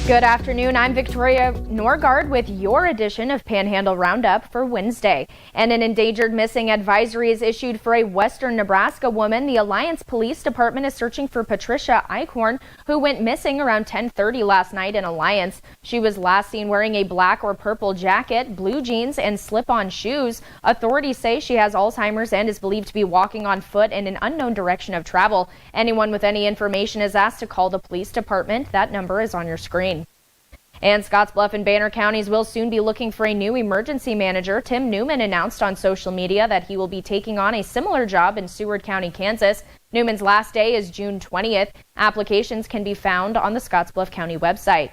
Good afternoon. I'm Victoria Norgard with your edition of Panhandle Roundup for Wednesday. And an endangered missing advisory is issued for a western Nebraska woman. The Alliance Police Department is searching for Patricia Eichhorn, who went missing around 10:30 last night in Alliance. She was last seen wearing a black or purple jacket, blue jeans, and slip-on shoes. Authorities say she has Alzheimer's and is believed to be walking on foot in an unknown direction of travel. Anyone with any information is asked to call the police department. That number is on your screen. And Scottsbluff and Banner counties will soon be looking for a new emergency manager. Tim Newman announced on social media that he will be taking on a similar job in Seward County, Kansas. Newman's last day is June 20th. Applications can be found on the Scottsbluff County website.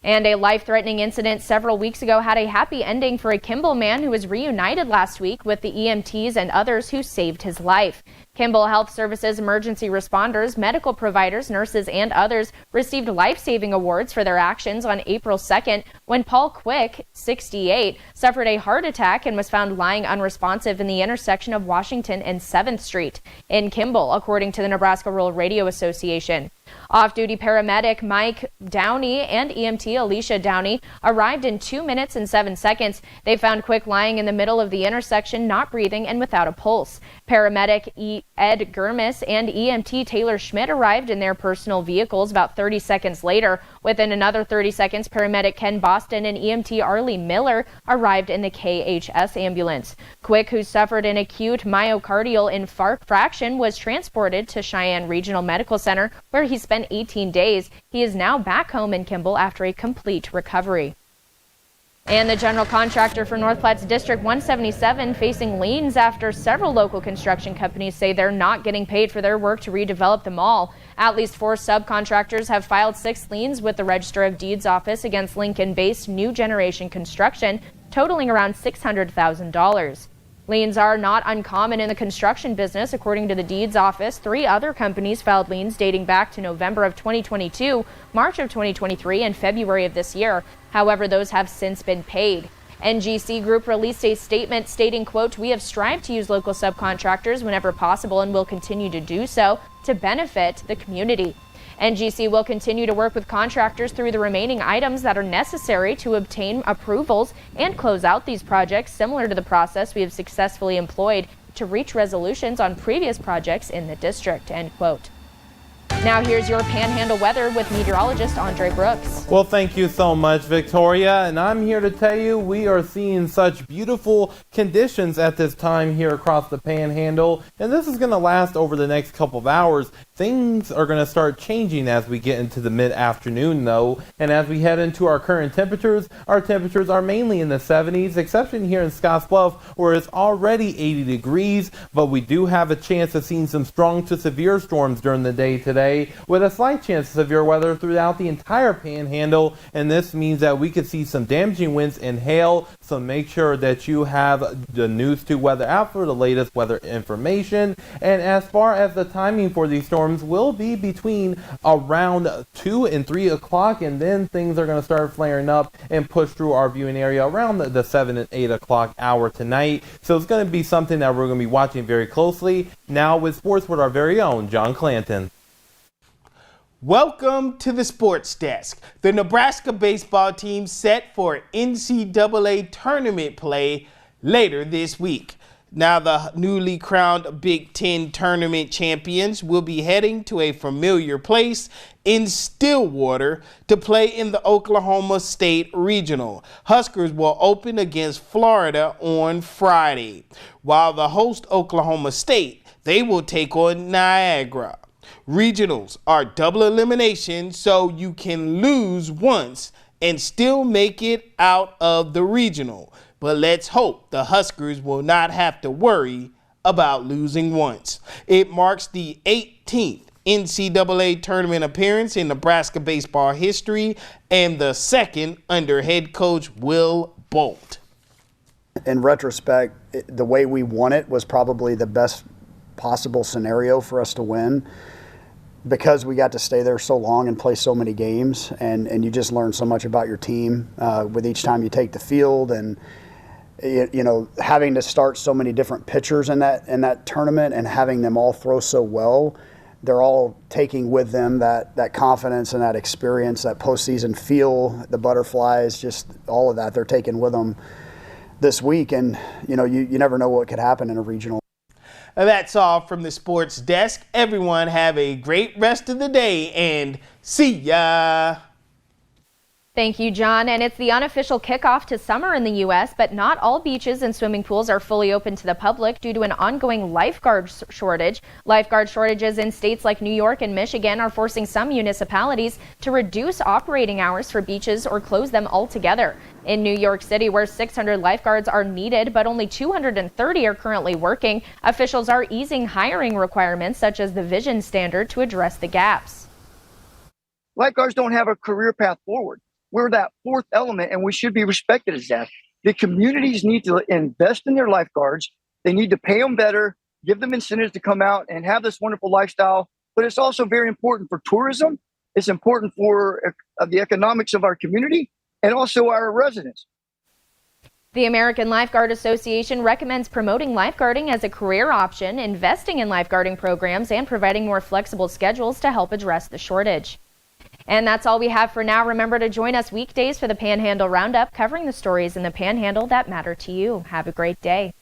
And a life-threatening incident several weeks ago had a happy ending for a Kimball man who was reunited last week with the EMTs and others who saved his life. Kimball Health Services emergency responders, medical providers, nurses, and others received life-saving awards for their actions on April 2nd when Paul Quick, 68, suffered a heart attack and was found lying unresponsive in the intersection of Washington and 7th Street in Kimball, according to the Nebraska Rural Radio Association. Off-duty paramedic Mike Downey and EMT Alicia Downey arrived in 2 minutes and 7 seconds. They found Quick lying in the middle of the intersection, not breathing and without a pulse. Paramedic Ed Gurmis and EMT Taylor Schmidt arrived in their personal vehicles about 30 seconds later. Within another 30 seconds, paramedic Ken Boston and EMT Arlie Miller arrived in the KHS ambulance. Quick, who suffered an acute myocardial infarction, was transported to Cheyenne Regional Medical Center, where he spent 18 days. He is now back home in Kimball after a complete recovery. And the general contractor for North Platte's District 177 facing liens after several local construction companies say they're not getting paid for their work to redevelop the mall. At least 4 subcontractors have filed 6 liens with the Register of Deeds office against Lincoln-based New Generation Construction, totaling around $600,000. Liens are not uncommon in the construction business. According to the Deeds Office, 3 other companies filed liens dating back to November of 2022, March of 2023, and February of this year. However, those have since been paid. NGC Group released a statement stating, quote, "We have strived to use local subcontractors whenever possible and will continue to do so to benefit the community. NGC will continue to work with contractors through the remaining items that are necessary to obtain approvals and close out these projects, similar to the process we have successfully employed to reach resolutions on previous projects in the district," end quote. Now here's your Panhandle weather with meteorologist Andre Brooks. Well, thank you so much, Victoria. And I'm here to tell you we are seeing such beautiful conditions at this time here across the Panhandle. And this is going to last over the next couple of hours. Things are going to start changing as we get into the mid-afternoon, though. And as we head into our current temperatures, our temperatures are mainly in the 70s, exception here in Scottsbluff, where it's already 80 degrees. But we do have a chance of seeing some strong to severe storms during the day today, with a slight chance of severe weather throughout the entire Panhandle. And this means that we could see some damaging winds and hail. So make sure that you have the News 2 weather app for the latest weather information. And as far as the timing for these storms, will be between around 2 and 3 o'clock, and then things are going to start flaring up and push through our viewing area around the 7 and 8 o'clock hour tonight. So it's going to be something that we're going to be watching very closely. Now with sports with our very own John Clanton. Welcome to the Sports Desk. The Nebraska baseball team set for NCAA tournament play later this week. Now the newly crowned Big Ten tournament champions will be heading to a familiar place in Stillwater to play in the Oklahoma State Regional. Huskers will open against Florida on Friday, while the host Oklahoma State, they will take on Niagara. Regionals are double elimination, so you can lose once and still make it out of the regional. But let's hope the Huskers will not have to worry about losing once. It marks the 18th NCAA tournament appearance in Nebraska baseball history and the second under head coach Will Bolt. In retrospect, the way we won it was probably the best possible scenario for us to win, because we got to stay there so long and play so many games, and you just learn so much about your team with each time you take the field, and you know, having to start so many different pitchers in that tournament and having them all throw so well they're all taking with them that confidence and that experience, that postseason feel, the butterflies, just all of that. They're taking with them this week, and you never know what could happen in a regional. That's all from the sports desk. Everyone have a great rest of the day and see ya. Thank you, John. And it's the unofficial kickoff to summer in the U.S., but not all beaches and swimming pools are fully open to the public due to an ongoing lifeguard shortage. Lifeguard shortages in states like New York and Michigan are forcing some municipalities to reduce operating hours for beaches or close them altogether. In New York City, where 600 lifeguards are needed, but only 230 are currently working, officials are easing hiring requirements such as the vision standard to address the gaps. Lifeguards don't have a career path forward. We're that fourth element, and we should be respected as that. The communities need to invest in their lifeguards. They need to pay them better, give them incentives to come out and have this wonderful lifestyle. But it's also very important for tourism. It's important for the economics of our community and also our residents. The American Lifeguard Association recommends promoting lifeguarding as a career option, investing in lifeguarding programs, and providing more flexible schedules to help address the shortage. And that's all we have for now. Remember to join us weekdays for the Panhandle Roundup, covering the stories in the Panhandle that matter to you. Have a great day.